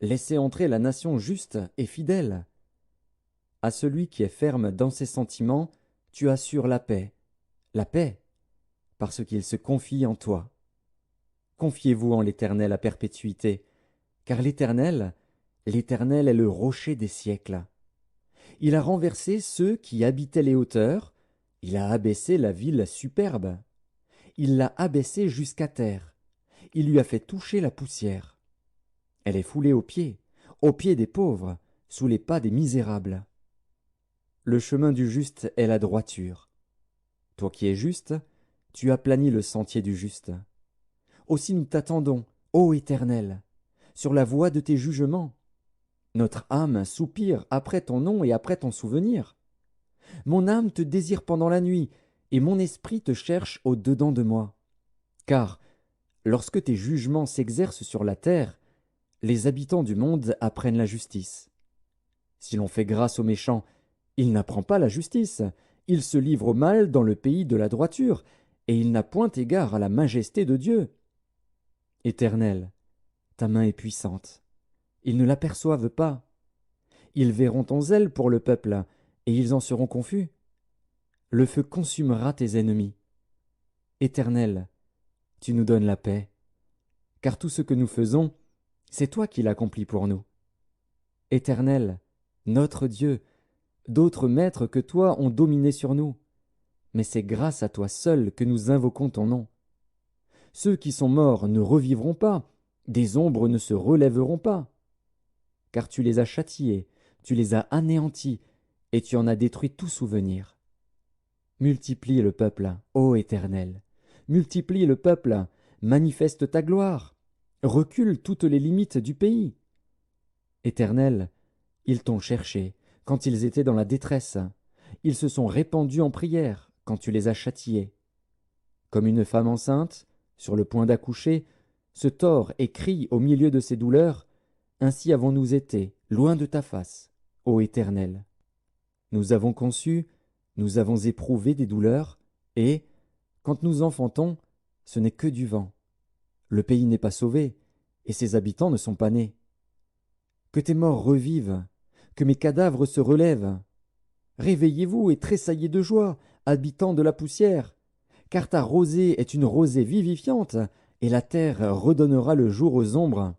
Laissez entrer la nation juste et fidèle. À celui qui est ferme dans ses sentiments, tu assures la paix, parce qu'il se confie en toi. Confiez-vous en l'Éternel à perpétuité, car l'Éternel est le rocher des siècles. Il a renversé ceux qui habitaient les hauteurs, il a abaissé la ville superbe. Il l'a abaissée jusqu'à terre, il lui a fait toucher la poussière. Elle est foulée aux pieds des pauvres, sous les pas des misérables. Le chemin du juste est la droiture. Toi qui es juste, tu aplanis le sentier du juste. Aussi nous t'attendons, ô Éternel, sur la voie de tes jugements. Notre âme soupire après ton nom et après ton souvenir. Mon âme te désire pendant la nuit, et mon esprit te cherche au dedans de moi. Car, lorsque tes jugements s'exercent sur la terre, les habitants du monde apprennent la justice. Si l'on fait grâce aux méchants, il n'apprend pas la justice, il se livre au mal dans le pays de la droiture, et il n'a point égard à la majesté de Dieu. Éternel, ta main est puissante. Ils ne l'aperçoivent pas. Ils verront ton zèle pour le peuple, et ils en seront confus. Le feu consumera tes ennemis. Éternel, tu nous donnes la paix, car tout ce que nous faisons, c'est toi qui l'accomplis pour nous. Éternel, notre Dieu, d'autres maîtres que toi ont dominé sur nous, mais c'est grâce à toi seul que nous invoquons ton nom. Ceux qui sont morts ne revivront pas, des ombres ne se relèveront pas. Car tu les as châtiés, tu les as anéantis, et tu en as détruit tout souvenir. Multiplie le peuple, ô Éternel, multiplie le peuple, manifeste ta gloire, recule toutes les limites du pays. Éternel, ils t'ont cherché quand ils étaient dans la détresse, ils se sont répandus en prière quand tu les as châtiés. Comme une femme enceinte, sur le point d'accoucher, se tord et crie au milieu de ses douleurs, ainsi avons-nous été, loin de ta face, ô Éternel. Nous avons conçu, nous avons éprouvé des douleurs, et, quand nous enfantons, ce n'est que du vent. Le pays n'est pas sauvé, et ses habitants ne sont pas nés. Que tes morts revivent, que mes cadavres se relèvent. Réveillez-vous et tressaillez de joie, habitants de la poussière, car ta rosée est une rosée vivifiante, et la terre redonnera le jour aux ombres.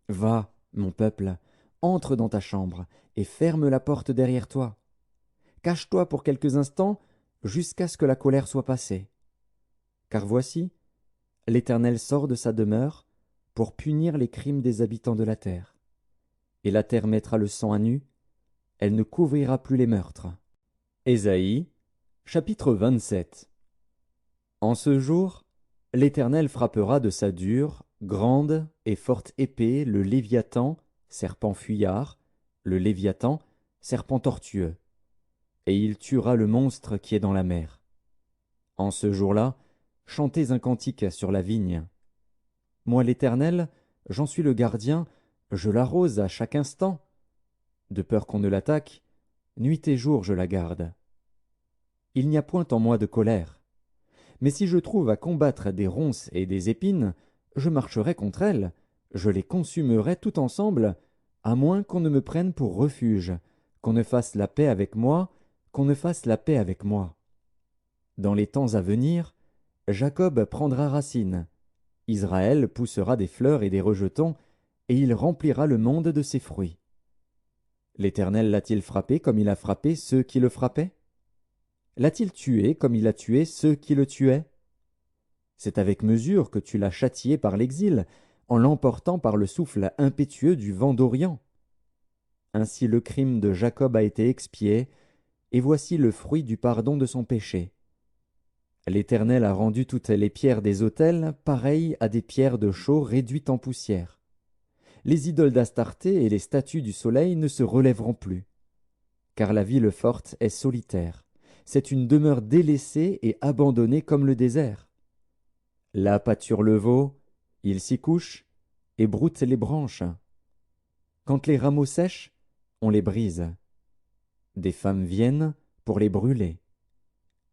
Va, mon peuple, entre dans ta chambre, et ferme la porte derrière toi. Cache-toi pour quelques instants, jusqu'à ce que la colère soit passée. Car voici, l'Éternel sort de sa demeure pour punir les crimes des habitants de la terre. Et la terre mettra le sang à nu, elle ne couvrira plus les meurtres. Ésaïe, chapitre 27. En ce jour, l'Éternel frappera de sa dure, grande et forte épée le Léviathan, serpent fuyard, le Léviathan, serpent tortueux, et il tuera le monstre qui est dans la mer. En ce jour-là, chantez un cantique sur la vigne. Moi l'Éternel, j'en suis le gardien, je l'arrose à chaque instant. De peur qu'on ne l'attaque, nuit et jour je la garde. Il n'y a point en moi de colère. Mais si je trouve à combattre des ronces et des épines, je marcherai contre elles, je les consumerai tout ensemble, à moins qu'on ne me prenne pour refuge, qu'on ne fasse la paix avec moi, qu'on ne fasse la paix avec moi. Dans les temps à venir, Jacob prendra racine, Israël poussera des fleurs et des rejetons, et il remplira le monde de ses fruits. L'Éternel l'a-t-il frappé comme il a frappé ceux qui le frappaient? L'a-t-il tué comme il a tué ceux qui le tuaient? C'est avec mesure que tu l'as châtié par l'exil, en l'emportant par le souffle impétueux du vent d'Orient. Ainsi le crime de Jacob a été expié, et voici le fruit du pardon de son péché. L'Éternel a rendu toutes les pierres des autels pareilles à des pierres de chaux réduites en poussière. Les idoles d'Astarté et les statues du soleil ne se relèveront plus. Car la ville forte est solitaire, c'est une demeure délaissée et abandonnée comme le désert. Là pâture le veau, il s'y couche, et broute les branches. Quand les rameaux sèchent, on les brise. Des femmes viennent pour les brûler.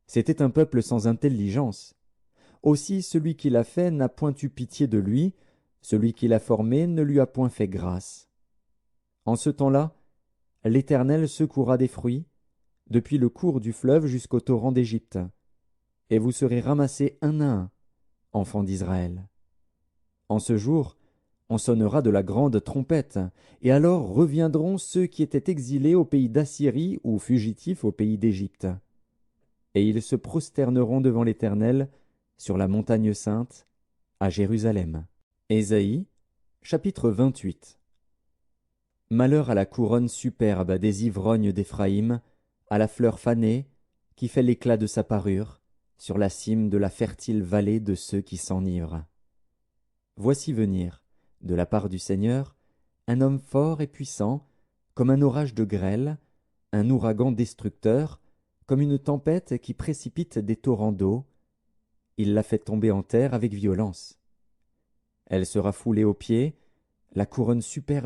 C'était un peuple sans intelligence. Aussi celui qui l'a fait n'a point eu pitié de lui, celui qui l'a formé ne lui a point fait grâce. En ce temps-là, l'Éternel secouera des fruits, depuis le cours du fleuve jusqu'au torrent d'Égypte, et vous serez ramassés un à un, enfants d'Israël. En ce jour, on sonnera de la grande trompette, et alors reviendront ceux qui étaient exilés au pays d'Assyrie ou fugitifs au pays d'Égypte. Et ils se prosterneront devant l'Éternel sur la montagne sainte, à Jérusalem. Ésaïe, chapitre 28. Malheur à la couronne superbe des ivrognes d'Éphraïm, à la fleur fanée, qui fait l'éclat de sa parure, sur la cime de la fertile vallée de ceux qui s'enivrent. Voici venir, de la part du Seigneur, un homme fort et puissant, comme un orage de grêle, un ouragan destructeur, comme une tempête qui précipite des torrents d'eau. Il la fait tomber en terre avec violence. Elle sera foulée aux pieds, la couronne superbe